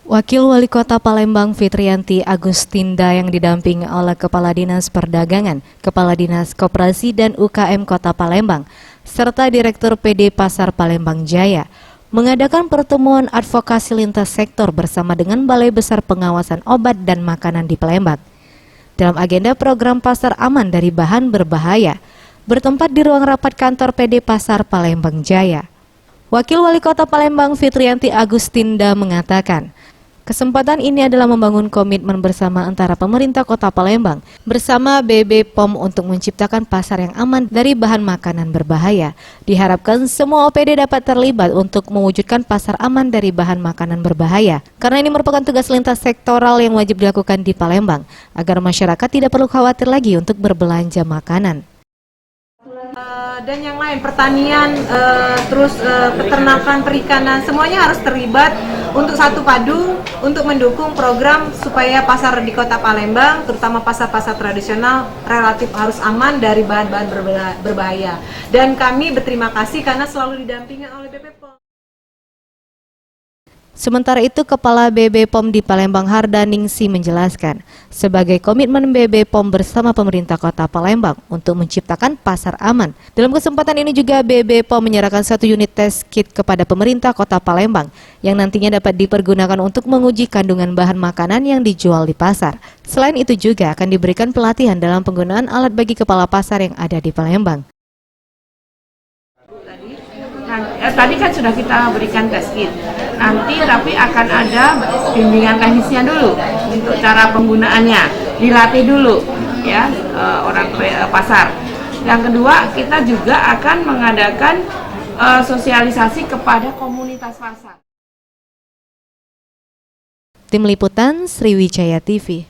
Wakil Wali Kota Palembang Fitriyanti Agustinda yang didampingi oleh Kepala Dinas Perdagangan, Kepala Dinas Koperasi dan UKM Kota Palembang, serta Direktur PD Pasar Palembang Jaya, mengadakan pertemuan advokasi lintas sektor bersama dengan Balai Besar Pengawasan Obat dan Makanan di Palembang. Dalam agenda program Pasar Aman dari Bahan Berbahaya, bertempat di ruang rapat kantor PD Pasar Palembang Jaya. Wakil Wali Kota Palembang Fitriyanti Agustinda mengatakan, kesempatan ini adalah membangun komitmen bersama antara pemerintah Kota Palembang bersama BB POM untuk menciptakan pasar yang aman dari bahan makanan berbahaya. Diharapkan semua OPD dapat terlibat untuk mewujudkan pasar aman dari bahan makanan berbahaya, karena ini merupakan tugas lintas sektoral yang wajib dilakukan di Palembang, agar masyarakat tidak perlu khawatir lagi untuk berbelanja makanan. Dan yang lain, pertanian, peternakan, perikanan, semuanya harus terlibat untuk satu padu untuk mendukung program supaya pasar di Kota Palembang, terutama pasar-pasar tradisional, relatif harus aman dari bahan-bahan berbahaya. Dan kami berterima kasih karena selalu didampingi oleh BP POM. Sementara itu, Kepala BB POM di Palembang Hardaningsi menjelaskan, sebagai komitmen BB POM bersama pemerintah Kota Palembang untuk menciptakan pasar aman. Dalam kesempatan ini juga BB POM menyerahkan 1 unit test kit kepada pemerintah Kota Palembang yang nantinya dapat dipergunakan untuk menguji kandungan bahan makanan yang dijual di pasar. Selain itu juga akan diberikan pelatihan dalam penggunaan alat bagi kepala pasar yang ada di Palembang. Tadi kan sudah kita berikan test kit. Nanti tapi akan ada bimbingan teknisnya dulu untuk cara penggunaannya, dilatih dulu ya orang pasar. Yang kedua, kita juga akan mengadakan sosialisasi kepada komunitas pasar. Tim Liputan Sriwijaya TV.